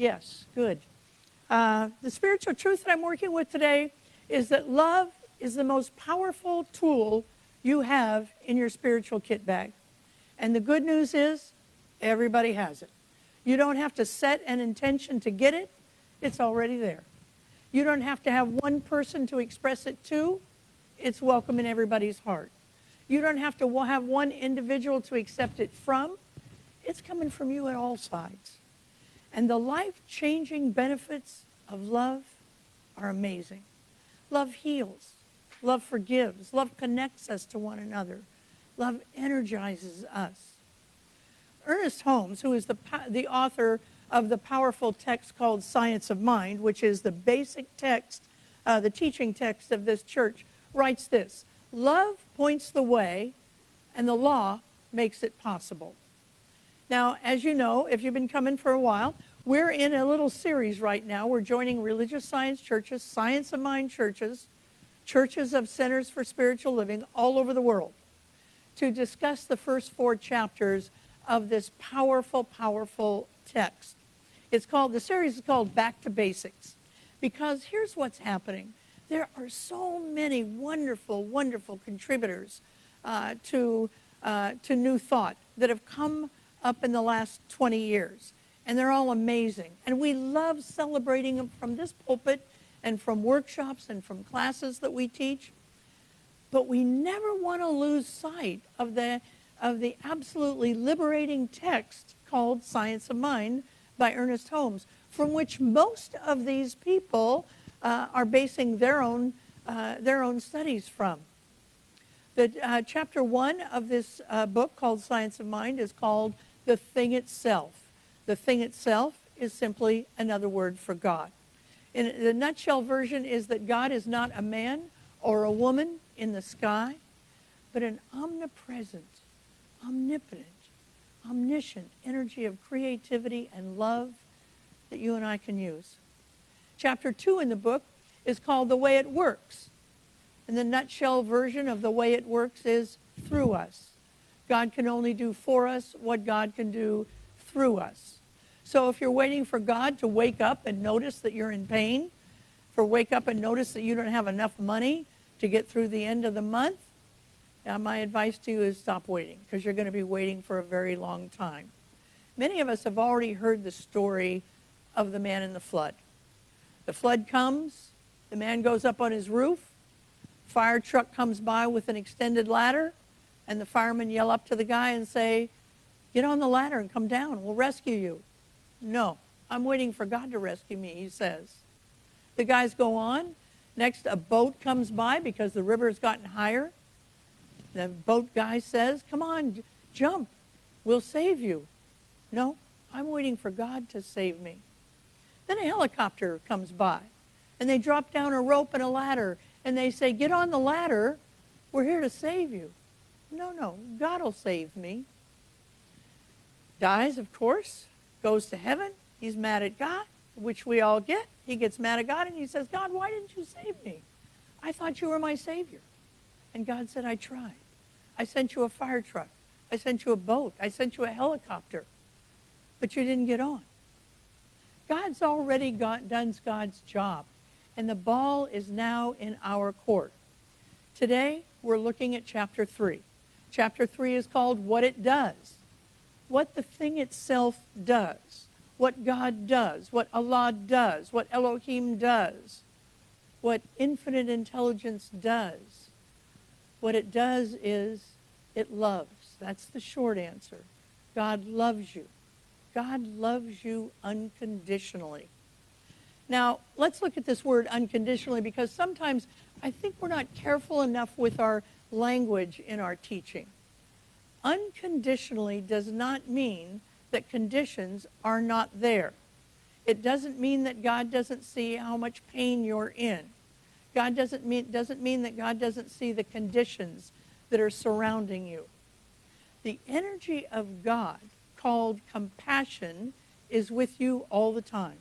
Yes, good. The spiritual truth that I'm working with today is that love is the most powerful tool you have in your spiritual kit bag. And the good news is everybody has it. You don't have to set an intention to get it. It's already there. You don't have to have one person to express it to. It's welcome in everybody's heart. You don't have to have one individual to accept it from. It's coming from you at all sides. And the life-changing benefits of love are amazing. Love heals. Love forgives. Love connects us to one another. Love energizes us. Ernest Holmes, who is the author of the powerful text called Science of Mind, which is the basic text, the teaching text of this church, writes this: love points the way, and the law makes it possible. Now, as you know, if you've been coming for a while, we're in a little series right now. We're joining religious science churches, Science of Mind churches, churches of centers for spiritual living all over the world to discuss the first 4 chapters of this powerful, powerful text. The series is called Back to Basics, because here's what's happening. There are so many wonderful, wonderful contributors to New Thought that have come up in the last 20 years, and they're all amazing. And we love celebrating them from this pulpit and from workshops and from classes that we teach. But we never want to lose sight of the absolutely liberating text called Science of Mind by Ernest Holmes, from which most of these people are basing their own studies from. The chapter 1 of this book called Science of Mind is called The Thing Itself. The thing itself is simply another word for God. In the nutshell version is that God is not a man or a woman in the sky, but an omnipresent, omnipotent, omniscient energy of creativity and love that you and I can use. Chapter 2 in the book is called The Way It Works. And the nutshell version of the way it works is through us. God can only do for us what God can do through us. So if you're waiting for God to wake up and notice that you're in pain, wake up and notice that you don't have enough money to get through the end of the month, my advice to you is stop waiting, because you're going to be waiting for a very long time. Many of us have already heard the story of the man in the flood. The flood comes, the man goes up on his roof, fire truck comes by with an extended ladder, and the firemen yell up to the guy and say, "Get on the ladder and come down, we'll rescue you." "No, I'm waiting for God to rescue me," he says. The guys go on. Next, a boat comes by because the river has gotten higher. The boat guy says, "Come on, jump, we'll save you." "No, I'm waiting for God to save me." Then a helicopter comes by, and they drop down a rope and a ladder, and they say, "Get on the ladder, we're here to save you." No, God will save me." Dies, of course, goes to heaven. He's mad at God, which we all get. He gets mad at God, and he says, "God, why didn't you save me? I thought you were my Savior." And God said, "I tried. I sent you a fire truck. I sent you a boat. I sent you a helicopter. But you didn't get on." God's already done God's job, and the ball is now in our court. Today, we're looking at chapter 3. Chapter 3 is called What It Does. What the thing itself does. What God does. What Allah does. What Elohim does. What infinite intelligence does. What it does is it loves. That's the short answer. God loves you. God loves you unconditionally. Now, let's look at this word unconditionally, because sometimes I think we're not careful enough with our language in our teaching. Unconditionally does not mean that conditions are not there. It doesn't mean that God doesn't see how much pain you're in. Doesn't mean that God doesn't see the conditions that are surrounding you. The energy of God, called compassion, is with you all the time.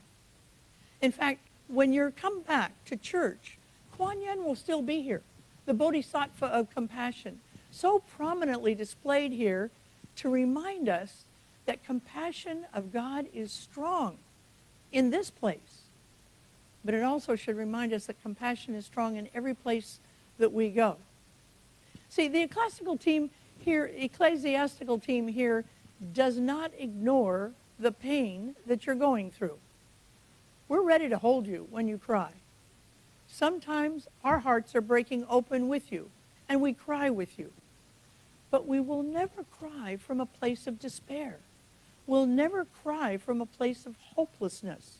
In fact, when you come back to church, Kuan Yin will still be here. The Bodhisattva of compassion, so prominently displayed here to remind us that compassion of God is strong. in this place. But it also should remind us that compassion is strong in every place that we go. See, the ecclesiastical team here does not ignore the pain that you're going through. We're ready to hold you when you cry. Sometimes our hearts are breaking open with you, and we cry with you. But we will never cry from a place of despair. We'll never cry from a place of hopelessness.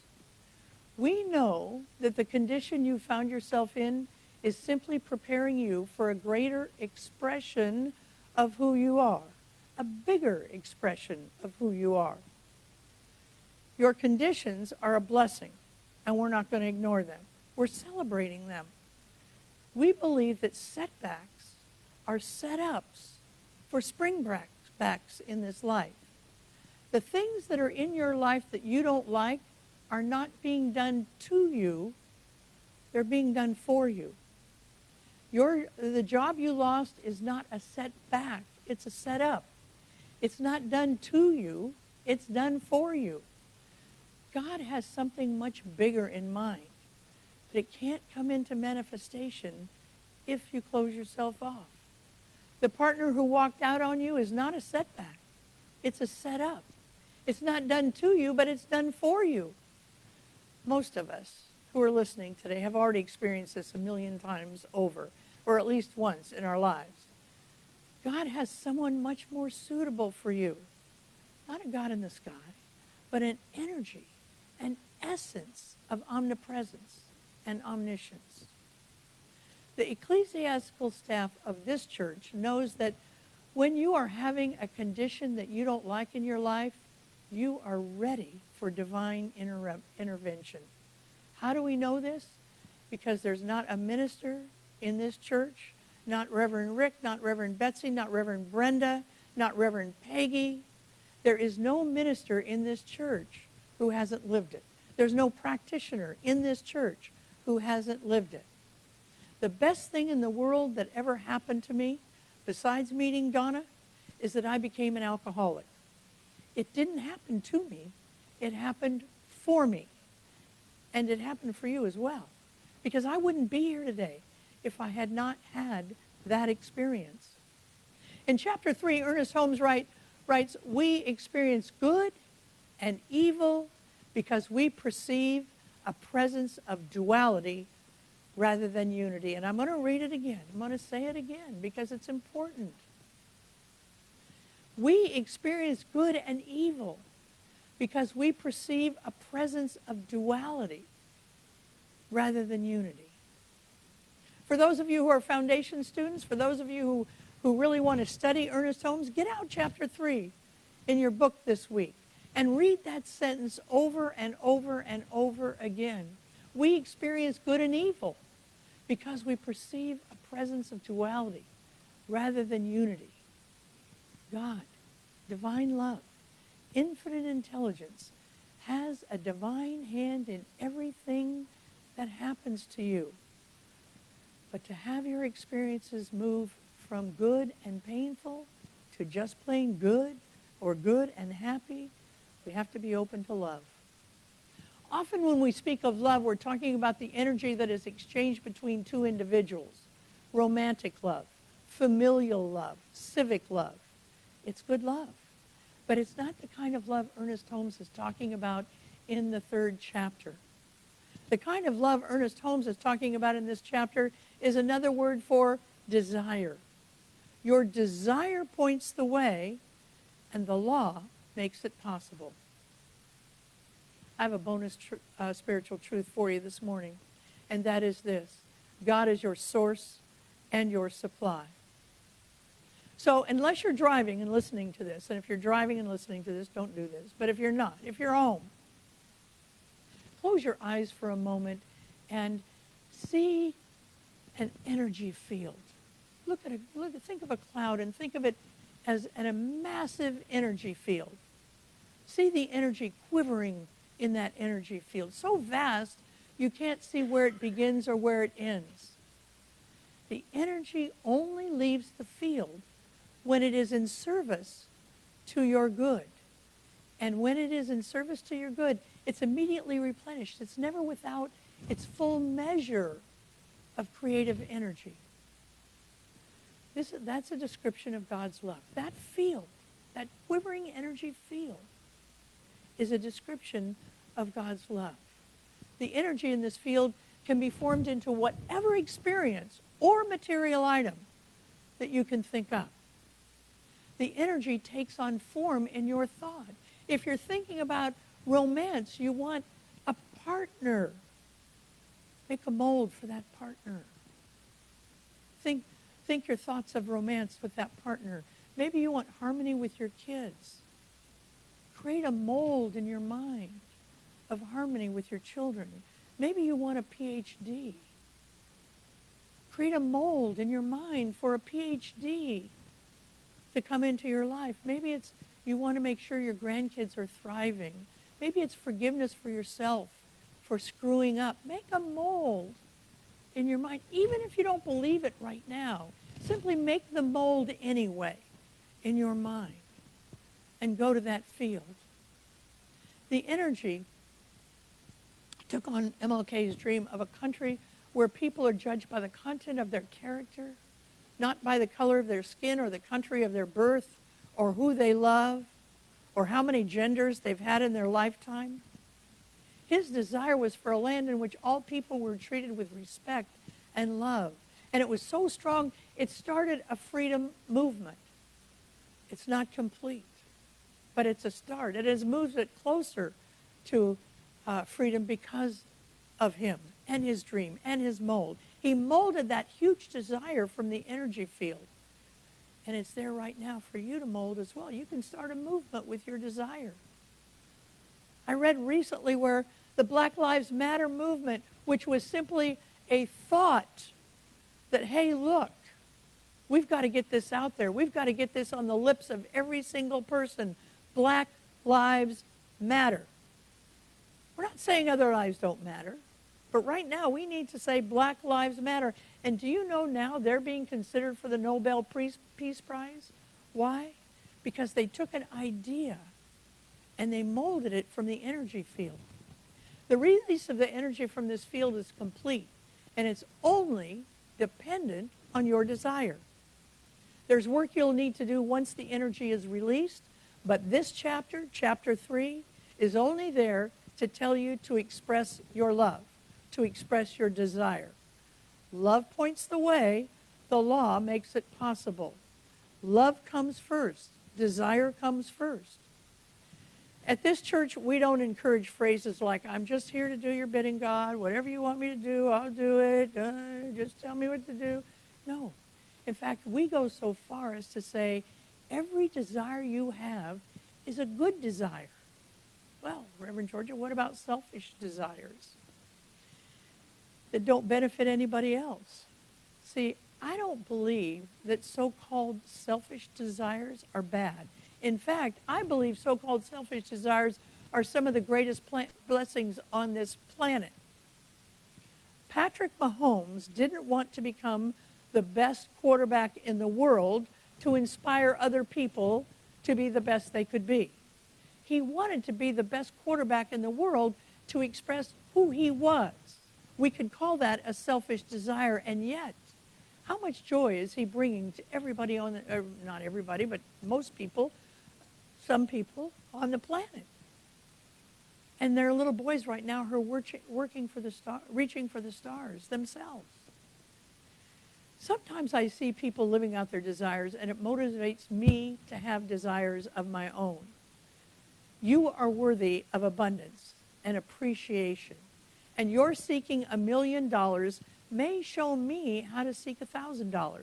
We know that the condition you found yourself in is simply preparing you for a greater expression of who you are, a bigger expression of who you are. Your conditions are a blessing, and we're not going to ignore them. We're celebrating them. We believe that setbacks are setups for springbacks in this life. The things that are in your life that you don't like are not being done to you, they're being done for you. The job you lost is not a setback, it's a setup. It's not done to you, it's done for you. God has something much bigger in mind, but it can't come into manifestation if you close yourself off. The partner who walked out on you is not a setback, it's a setup. It's not done to you, but it's done for you. Most of us who are listening today have already experienced this a million times over, or at least once in our lives. God has someone much more suitable for you. Not a God in the sky, but an energy, an essence of omnipresence and omniscience. The ecclesiastical staff of this church knows that when you are having a condition that you don't like in your life, you are ready for divine intervention. How do we know this? Because there's not a minister in this church, not Reverend Rick, not Reverend Betsy, not Reverend Brenda, not Reverend Peggy. There is no minister in this church who hasn't lived it. There's no practitioner in this church who hasn't lived it. The best thing in the world that ever happened to me, besides meeting Donna, is that I became an alcoholic. It didn't happen to me. It happened for me. And it happened for you as well. Because I wouldn't be here today if I had not had that experience. In chapter 3, Ernest Holmes writes, we experience good and evil because we perceive a presence of duality rather than unity. And I'm going to read it again. I'm going to say it again because it's important. We experience good and evil because we perceive a presence of duality rather than unity. For those of you who are foundation students, for those of you who really want to study Ernest Holmes, get out chapter 3 in your book this week and read that sentence over and over and over again. We experience good and evil because we perceive a presence of duality rather than unity. God, divine love, infinite intelligence, has a divine hand in everything that happens to you. But to have your experiences move from good and painful to just plain good or good and happy, we have to be open to love. Often when we speak of love, we're talking about the energy that is exchanged between two individuals. Romantic love, familial love, civic love. It's good love. But it's not the kind of love Ernest Holmes is talking about in the 3rd chapter. The kind of love Ernest Holmes is talking about in this chapter is another word for desire. Your desire points the way, and the law makes it possible. I have a bonus spiritual truth for you this morning, and that is this. God is your source and your supply. So unless you're driving and listening to this, and if you're driving and listening to this, don't do this. But if you're not, if you're home, close your eyes for a moment and see an energy field. Think of a cloud and think of it as a massive energy field. See the energy quivering in that energy field. So vast, you can't see where it begins or where it ends. The energy only leaves the field when it is in service to your good. And when it is in service to your good, it's immediately replenished. It's never without its full measure of creative energy. That's a description of God's love. That field, that quivering energy field, is a description of God's love. The energy in this field can be formed into whatever experience or material item that you can think of. The energy takes on form in your thought. If you're thinking about romance, you want a partner. Make a mold for that partner. Think your thoughts of romance with that partner. Maybe you want harmony with your kids. Create a mold in your mind of harmony with your children. Maybe you want a PhD. Create a mold in your mind for a PhD to come into your life. Maybe it's you want to make sure your grandkids are thriving. Maybe it's forgiveness for yourself for screwing up. Make a mold in your mind, even if you don't believe it right now. Simply make the mold anyway in your mind and go to that field. The energy took on MLK's dream of a country where people are judged by the content of their character, not by the color of their skin or the country of their birth or who they love or how many genders they've had in their lifetime. His desire was for a land in which all people were treated with respect and love. And it was so strong, it started a freedom movement. It's not complete, but it's a start. It has moved it closer to freedom because of him and his dream and his mold. He molded that huge desire from the energy field. And it's there right now for you to mold as well. You can start a movement with your desire. I read recently where the Black Lives Matter movement, which was simply a thought that, hey, look, we've got to get this out there. We've got to get this on the lips of every single person. Black Lives Matter. We're not saying other lives don't matter, but right now we need to say Black Lives Matter. And do you know now they're being considered for the Nobel Peace Prize? Why? Because they took an idea and they molded it from the energy field. The release of the energy from this field is complete, and it's only dependent on your desire. There's work you'll need to do once the energy is released, but this chapter, chapter 3, is only there to tell you to express your love, to express your desire. Love points the way, the law makes it possible. Love comes first, desire comes first. At this church, we don't encourage phrases like, I'm just here to do your bidding, God. Whatever you want me to do, I'll do it. Just tell me what to do. No. In fact, we go so far as to say, every desire you have is a good desire. Well, Reverend Georgia, what about selfish desires that don't benefit anybody else? See, I don't believe that so-called selfish desires are bad. In fact, I believe so-called selfish desires are some of the greatest blessings on this planet. Patrick Mahomes didn't want to become the best quarterback in the world to inspire other people to be the best they could be. He wanted to be the best quarterback in the world to express who he was. We could call that a selfish desire, and yet, how much joy is he bringing to everybody on the, not everybody, but most people, some people on the planet. And there are little boys right now who are working for the reaching for the stars themselves. Sometimes I see people living out their desires, and it motivates me to have desires of my own. You are worthy of abundance and appreciation, and your seeking $1 million may show me how to seek $1,000.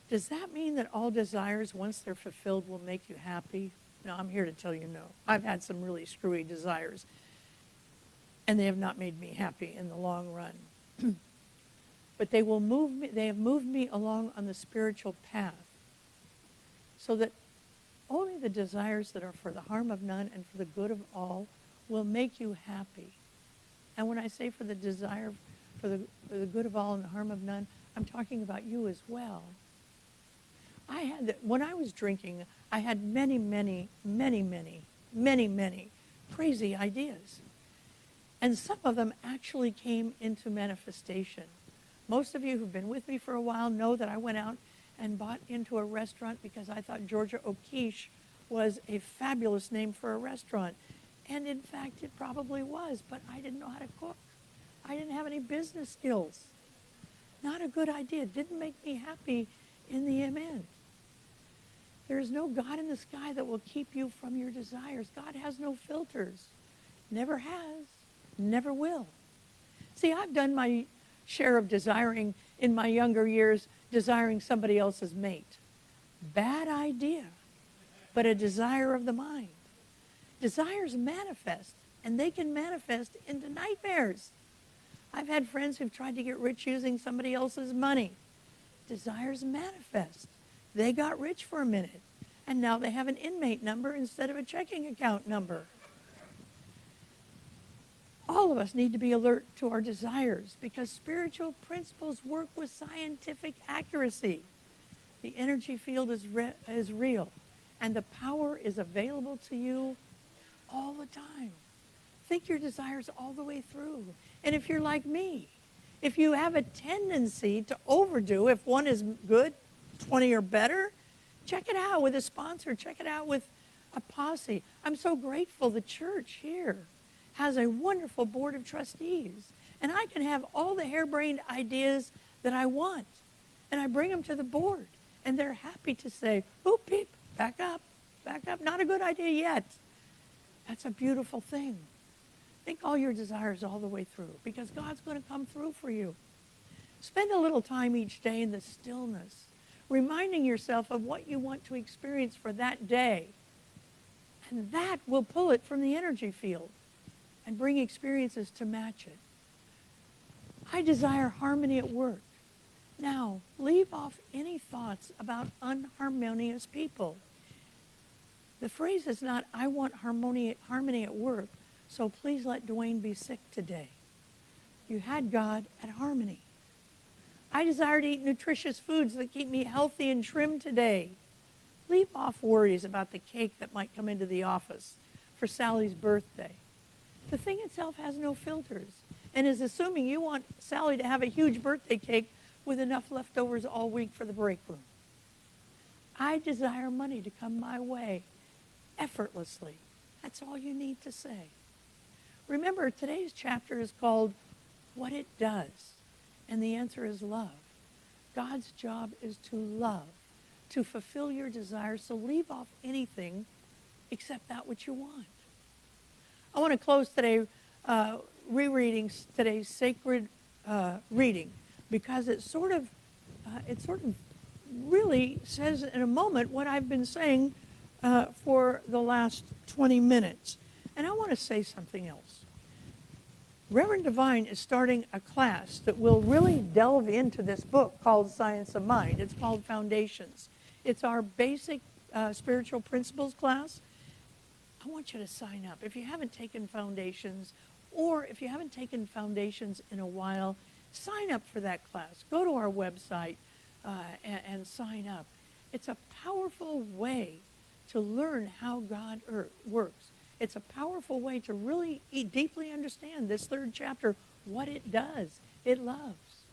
Does that mean that all desires, once they're fulfilled, will make you happy? No, I'm here to tell you no. I've had some really screwy desires, and they have not made me happy in the long run. But they will move me, they have moved me along on the spiritual path so that only the desires that are for the harm of none and for the good of all will make you happy. And when I say for the desire, for the good of all and the harm of none, I'm talking about you as well. When I was drinking, I had many crazy ideas. And some of them actually came into manifestation. Most of you who've been with me for a while know that I went out and bought into a restaurant because I thought Georgia O'Quiche was a fabulous name for a restaurant. And in fact, it probably was, but I didn't know how to cook. I didn't have any business skills. Not a good idea. It didn't make me happy in the end. There is no God in the sky that will keep you from your desires. God has no filters. Never has. Never will. See, I've done my share of desiring in my younger years, desiring somebody else's mate. Bad idea, but a desire of the mind. Desires manifest, and they can manifest into nightmares. I've had friends who've tried to get rich using somebody else's money. Desires manifest. They got rich for a minute, and now they have an inmate number instead of a checking account number. All of us need to be alert to our desires because spiritual principles work with scientific accuracy. The energy field is real, and the power is available to you all the time. Think your desires all the way through. And if you're like me, if you have a tendency to overdo, if one is good, 20 or better, check it out with a sponsor. Check it out with a posse. I'm so grateful the church here has a wonderful board of trustees. And I can have all the harebrained ideas that I want. And I bring them to the board. And they're happy to say, oh, Pete, back up. Not a good idea yet. That's a beautiful thing. Think all your desires all the way through because God's going to come through for you. Spend a little time each day in the stillness, reminding yourself of what you want to experience for that day. And that will pull it from the energy field and bring experiences to match it. I desire harmony at work. Now, leave off any thoughts about unharmonious people. The phrase is not, I want harmony at work, so please let Dwayne be sick today. You had God at harmony. I desire to eat nutritious foods that keep me healthy and trim today. Leave off worries about the cake that might come into the office for Sally's birthday. The thing itself has no filters and is assuming you want Sally to have a huge birthday cake with enough leftovers all week for the break room. I desire money to come my way effortlessly. That's all you need to say. Remember, today's chapter is called What It Does, and the answer is love. God's job is to love, to fulfill your desires, so leave off anything except that which you want. I want to close today rereading today's sacred reading because it sort of really says in a moment what I've been saying for the last 20 minutes. And I want to say something else. Reverend Divine is starting a class that will really delve into this book called Science of Mind. It's called Foundations. It's our basic spiritual principles class. I want you to sign up. If you haven't taken Foundations, or if you haven't taken Foundations in a while, sign up for that class. Go to our website and sign up. It's a powerful way to learn how God works. It's a powerful way to really deeply understand this third chapter, what it does. It loves.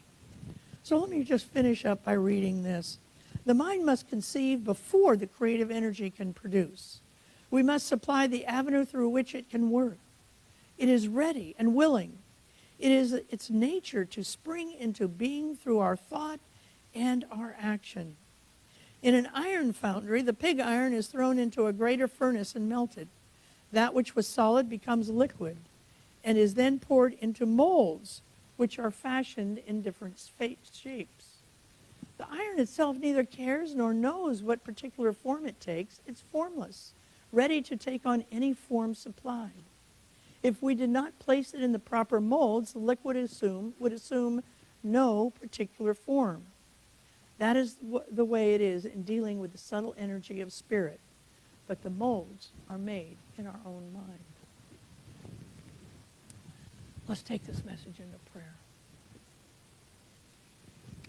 So let me just finish up by reading this. The mind must conceive before the creative energy can produce. We must supply the avenue through which it can work. It is ready and willing. It is its nature to spring into being through our thought and our action. In an iron foundry, the pig iron is thrown into a greater furnace and melted. That which was solid becomes liquid and is then poured into molds, which are fashioned in different shapes. The iron itself neither cares nor knows what particular form it takes. It's formless, ready to take on any form supplied. If we did not place it in the proper molds, the liquid would assume no particular form. That is the way it is in dealing with the subtle energy of spirit. But the molds are made in our own mind. Let's take this message into prayer.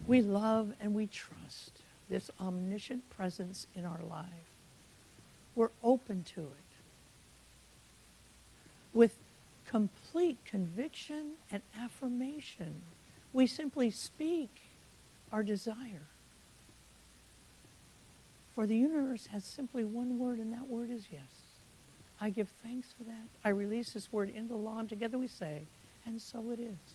We love and we trust this omniscient presence in our life. We're open to it with complete conviction and affirmation. We simply speak our desire. For the universe has simply one word, and that word is yes. I give thanks for that. I release this word into law, and together we say, and so it is.